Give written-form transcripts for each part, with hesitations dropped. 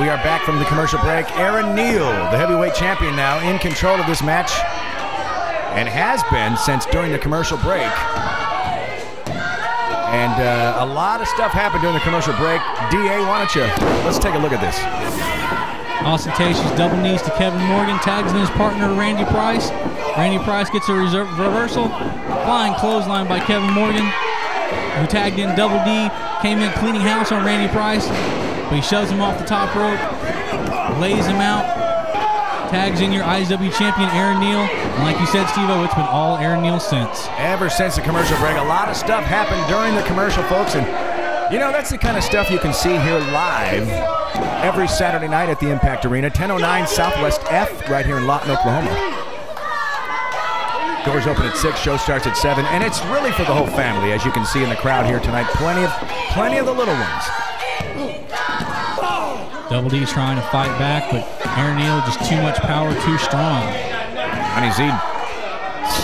we are back from the commercial break. Aaron Neal, the heavyweight champion now, in control of this match, and has been since during the commercial break. And a lot of stuff happened during the commercial break. DA, why don't you, let's take a look at this. Ostentatious double knees to Kevin Morgan, tags in his partner Randy Price. Randy Price gets a reversal. Flying clothesline by Kevin Morgan, who tagged in Double D, came in cleaning house on Randy Price, but he shoves him off the top rope, lays him out, tags in your IZW champion Aaron Neal, and like you said, Steve-O, it's been all Aaron Neal since. Ever since the commercial break, a lot of stuff happened during the commercial, folks, and you know, that's the kind of stuff you can see here live every Saturday night at the Impact Arena, 1009 Southwest F, right here in Lawton, Oklahoma. Doors open at 6, show starts at 7, and it's really for the whole family, as you can see in the crowd here tonight. Plenty of the little ones. Double D trying to fight back, but Aaron Neal just too much power, too strong. Johnny Z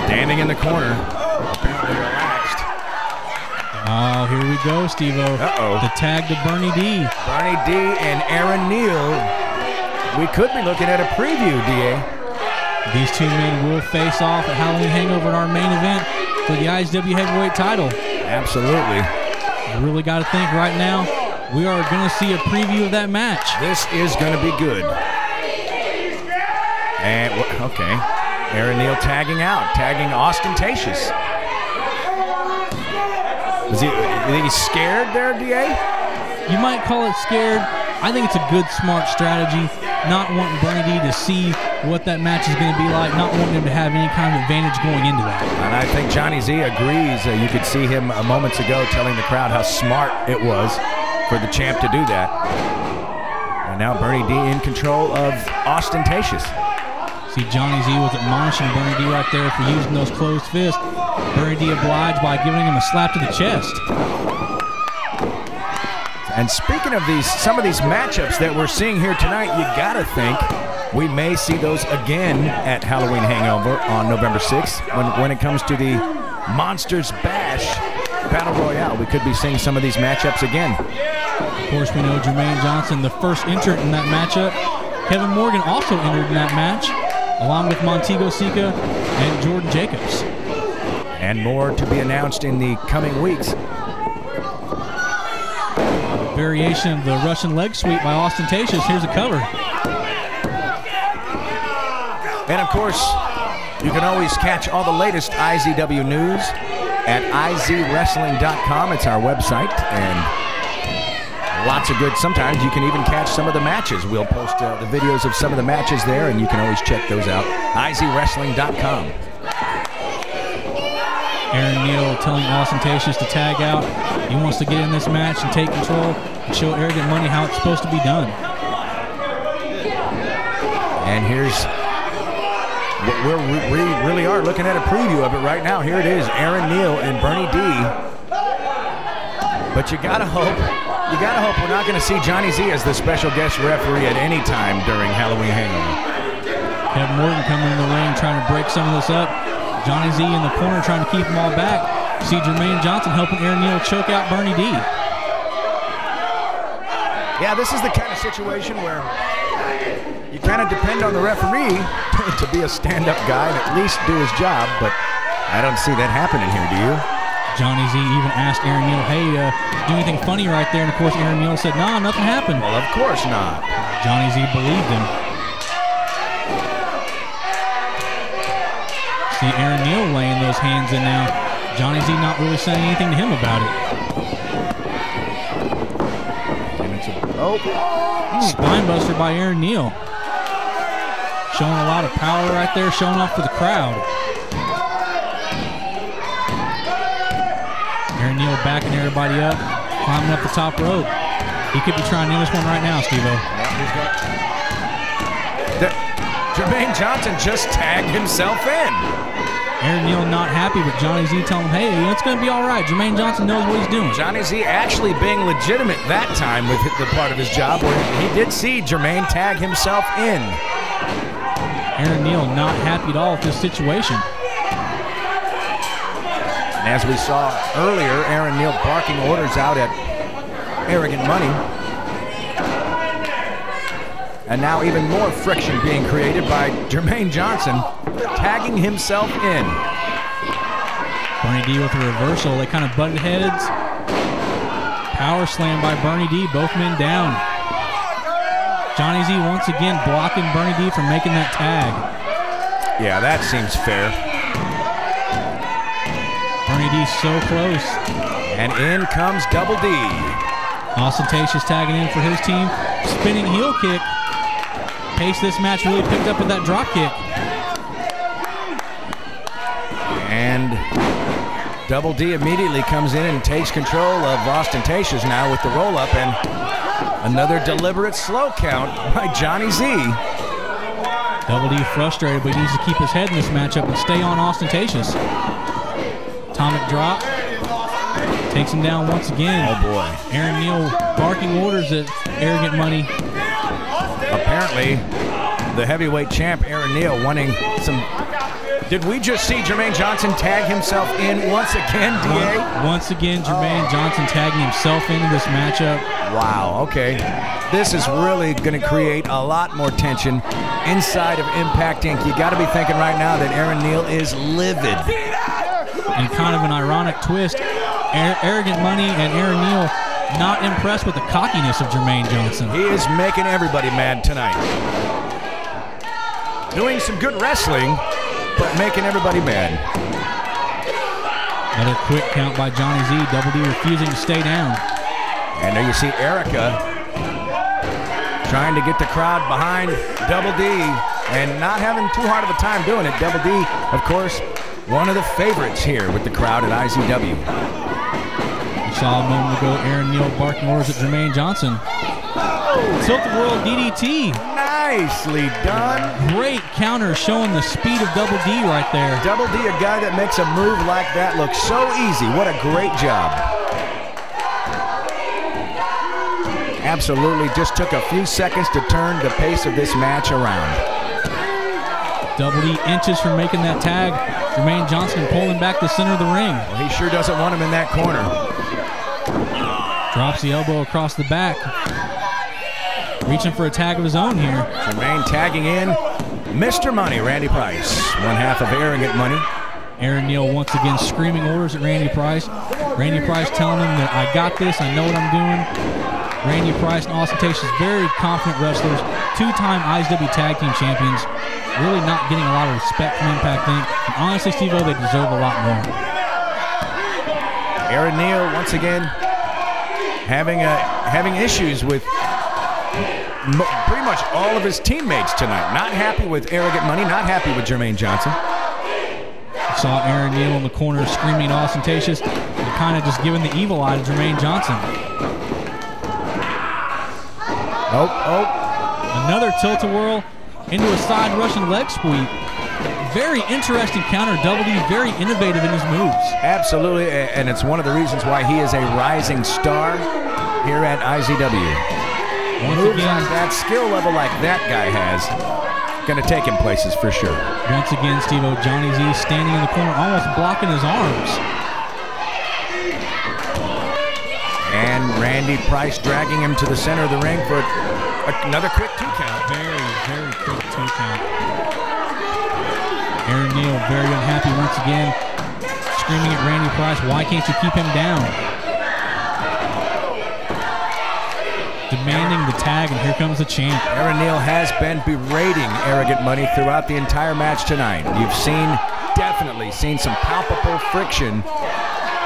standing in the corner, apparently relaxed. Oh, here we go, Steve-O. Uh-oh. The tag to Bernie D. Bernie D and Aaron Neal. We could be looking at a preview, DA. These two men will face off at Halloween Hangover in our main event for the IZW Heavyweight title. Absolutely. I really got to think right now, we are going to see a preview of that match. This is going to be good. And, okay. Aaron Neal tagging out, tagging Ostentatious. You think he's scared there, DA? You might call it scared. I think it's a good, smart strategy. Not wanting Bernie D to see what that match is going to be like, not wanting him to have any kind of advantage going into that. And I think Johnny Z agrees. You could see him moments ago telling the crowd how smart it was for the champ to do that. And now Bernie D in control of Ostentatious. See, Johnny Z was admonishing Bernie D right there for using those closed fists. Bernie D obliged by giving him a slap to the chest. And speaking of some of these matchups that we're seeing here tonight, you gotta think we may see those again at Halloween Hangover on November 6th when it comes to the Monsters Bash Battle Royale. We could be seeing some of these matchups again. Of course, we know Jermaine Johnson, the first entrant in that matchup. Kevin Morgan also entered in that match, along with Montego Sika and Jordan Jacobs. And more to be announced in the coming weeks. Variation of the Russian leg sweep by Ostentatious. Here's a cover. And of course, you can always catch all the latest IZW news at izwrestling.com. It's our website, and lots of good. Sometimes you can even catch some of the matches. We'll post the videos of some of the matches there, and you can always check those out. izwrestling.com. Aaron Neal telling Ostentatious to tag out. He wants to get in this match and take control and show Arrogant Money how it's supposed to be done. And here's what we really are looking at a preview of it right now. Here it is, Aaron Neal and Bernie D. But you gotta hope we're not gonna see Johnny Z as the special guest referee at any time during Halloween Hangover. Kevin Morgan coming in the ring trying to break some of this up. Johnny Z in the corner trying to keep them all back. See Jermaine Johnson helping Aaron Neal choke out Bernie D. Yeah, this is the kind of situation where you kind of depend on the referee to be a stand-up guy and at least do his job, but I don't see that happening here, do you? Johnny Z even asked Aaron Neal, hey, do anything funny right there? And of course Aaron Neal said, nah, nothing happened. Well, of course not. Johnny Z believed him. See Aaron Neal laying those hands in now. Johnny Z not really saying anything to him about it. Spine buster by Aaron Neal. Showing a lot of power right there, showing off for the crowd. Aaron Neal backing everybody up, climbing up the top rope. He could be trying to end this one right now, Steve-O. Jermaine Johnson just tagged himself in. Aaron Neal not happy, but Johnny Z telling him, hey, it's going to be all right. Jermaine Johnson knows what he's doing. Johnny Z actually being legitimate that time with the part of his job where he did see Jermaine tag himself in. Aaron Neal not happy at all with this situation. And as we saw earlier, Aaron Neal barking orders out at Arrogant Money. And now even more friction being created by Jermaine Johnson tagging himself in. Bernie D with a reversal. They kind of butted heads. Power slam by Bernie D. Both men down. Johnny Z once again blocking Bernie D from making that tag. Yeah, that seems fair. Bernie D so close. And in comes Double D. Ostentatious tagging in for his team. Spinning heel kick. Pace this match really picked up with that drop kick. And Double D immediately comes in and takes control of Ostentatious now with the roll-up, and another deliberate slow count by Johnny Z. Double D frustrated, but he needs to keep his head in this matchup and stay on Ostentatious. Atomic drop. Takes him down once again. Oh boy. Aaron Neal barking orders at Arrogant Money. Apparently, the heavyweight champ Aaron Neal wanting some... Did we just see Jermaine Johnson tag himself in once again, DA? Once again, Jermaine Johnson tagging himself into this matchup. Wow, okay. This is really going to create a lot more tension inside of Impact Inc. You got to be thinking right now that Aaron Neal is livid. And kind of an ironic twist, Arrogant Money and Aaron Neal not impressed with the cockiness of Jermaine Johnson. He is making everybody mad tonight. Doing some good wrestling, but making everybody mad. Another quick count by Johnny Z. Double D refusing to stay down. And there you see Erica trying to get the crowd behind Double D and not having too hard of a time doing it. Double D, of course, one of the favorites here with the crowd at IZW. We saw a moment ago Aaron Neal barking orders at Jermaine Johnson. Tilt-a-whirl DDT. Nicely done. Great counter showing the speed of Double D right there. Double D, a guy that makes a move like that look so easy. What a great job. Absolutely just took a few seconds to turn the pace of this match around. Double D inches from making that tag. Jermaine Johnson pulling back the center of the ring. Well, he sure doesn't want him in that corner. Drops the elbow across the back. Reaching for a tag of his own here. Jermaine tagging in Mr. Money, Randy Price. One half of Arrogant Money. Aaron Neal once again screaming orders at Randy Price. Randy Price telling him that I got this, I know what I'm doing. Randy Price and Ostentatious, very confident wrestlers, two-time IZW Tag Team Champions, really not getting a lot of respect from Impact Inc. And honestly, Steve-O, they deserve a lot more. Aaron Neal once again having issues with pretty much all of his teammates tonight. Not happy with Arrogant Money, not happy with Jermaine Johnson. Saw Aaron Neal in the corner screaming Ostentatious and kind of just giving the evil eye to Jermaine Johnson. Another tilt-a-whirl into a side Russian leg sweep. Very interesting counter. Double D very innovative in his moves. Absolutely, and it's one of the reasons why he is a rising star here at IZW. Moves like that, skill level like that guy has, going to take him places for sure. Once again, Steve-O, Johnny Z standing in the corner, almost blocking his arms. And Randy Price dragging him to the center of the ring for another quick 2 count. Very, very quick 2 count. Aaron Neal very unhappy once again, screaming at Randy Price, why can't you keep him down? Demanding the tag, and here comes the champ. Aaron Neal has been berating Arrogant Money throughout the entire match tonight. You've definitely seen some palpable friction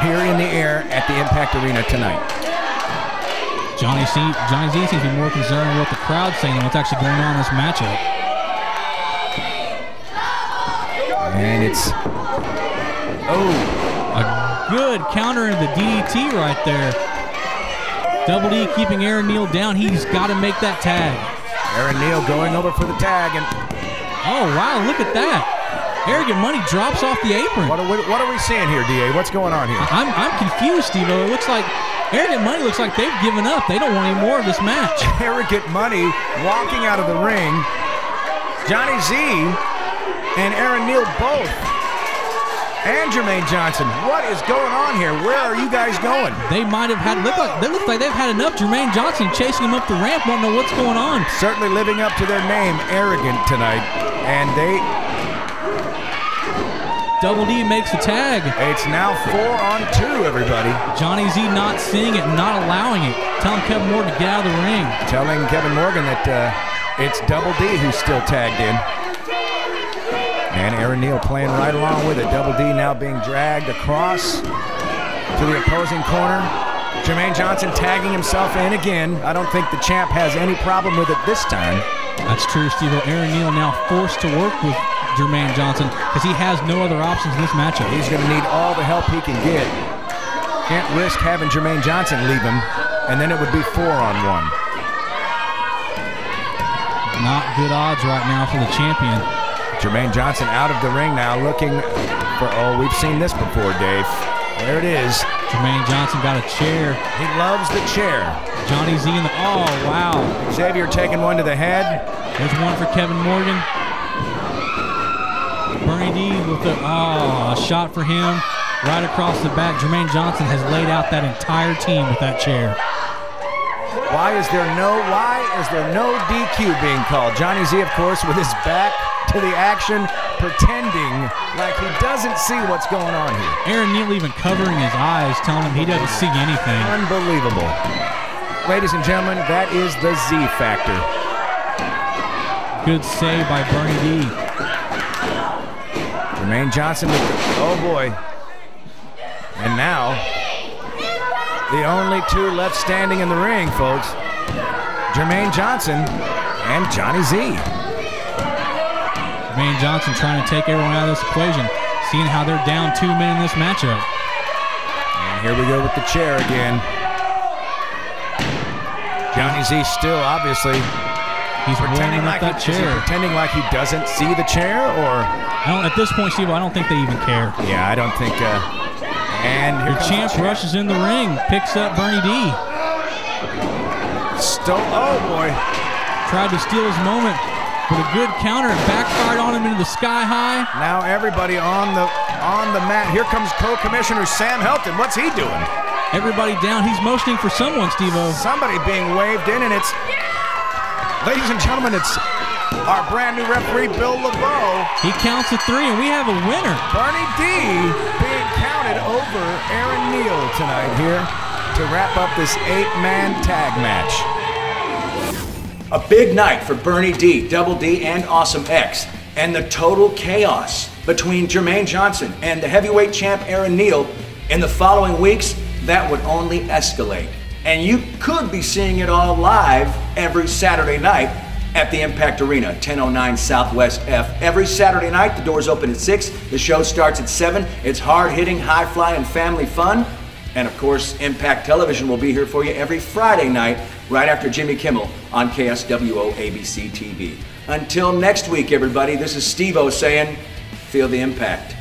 here in the air at the Impact Arena tonight. Johnny Z seems to be more concerned with what the crowd's saying than what's actually going on in this matchup. And it's... a good counter into the DDT right there. Double D keeping Aaron Neal down. He's got to make that tag. Aaron Neal going over for the tag. And oh, wow, look at that. Arrogant Money drops off the apron. What are we seeing here, DA? What's going on here? I'm confused, Steve-O. It looks like Arrogant Money looks like they've given up. They don't want any more of this match. Arrogant Money walking out of the ring. Johnny Z and Aaron Neal both and Jermaine Johnson. What is going on here? Where are you guys going? They might have had, look like they've had enough. Jermaine Johnson chasing him up the ramp, don't know what's going on. Certainly living up to their name, arrogant tonight. And Double D makes the tag. It's now 4-on-2, everybody. Johnny Z not seeing it, not allowing it. Telling Kevin Morgan to get out of the ring. Telling Kevin Morgan that it's Double D who's still tagged in. And Aaron Neal playing right along with it. Double D now being dragged across to the opposing corner. Jermaine Johnson tagging himself in again. I don't think the champ has any problem with it this time. That's true, Steve. Aaron Neal now forced to work with Jermaine Johnson because he has no other options in this matchup. He's going to need all the help he can get. Can't risk having Jermaine Johnson leave him, and then it would be 4-on-1. Not good odds right now for the champion. Jermaine Johnson out of the ring now, looking for, oh, we've seen this before, Dave. There it is. Jermaine Johnson got a chair. He loves the chair. Johnny Z in the, oh, wow. Xavier taking one to the head. There's one for Kevin Morgan. Bernie D with a shot for him. Right across the back. Jermaine Johnson has laid out that entire team with that chair. Why is there no DQ being called? Johnny Z, of course, with his back to the action, pretending like he doesn't see what's going on here. Aaron Neal even covering his eyes, telling him he doesn't see anything. Unbelievable. Ladies and gentlemen, that is the Z factor. Good save by Bernie D. Jermaine Johnson with the, oh boy. And now, the only two left standing in the ring, folks. Jermaine Johnson and Johnny Z. Jermaine Johnson trying to take everyone out of this equation, seeing how they're down 2 men in this matchup. And here we go with the chair again. Johnny Z still, obviously, he's pretending like that chair. Pretending like he doesn't see the chair, or at this point, Steve, I don't think they even care. Yeah, I don't think. And the champ rushes in the ring, picks up Bernie D. Oh boy! Tried to steal his moment. With a good counter and backfired on him into the sky high. Now everybody on the mat. Here comes Co-Commissioner Sam Helton. What's he doing? Everybody down. He's motioning for someone, Steve-O. Somebody being waved in, and it's, ladies and gentlemen, it's our brand new referee, Bill LeBeau. He counts to 3, and we have a winner. Bernie D being counted over Aaron Neal tonight here to wrap up this 8-man tag match. A big night for Bernie D, Double D, and Awesome X. And the total chaos between Jermaine Johnson and the heavyweight champ Aaron Neal in the following weeks, that would only escalate. And you could be seeing it all live every Saturday night at the Impact Arena, 1009 Southwest F. Every Saturday night, the doors open at 6, the show starts at 7. It's hard-hitting, high-flying family fun. And of course, Impact Television will be here for you every Friday night, right after Jimmy Kimmel on KSWO ABC TV. Until next week, everybody, this is Steve-O saying, feel the impact.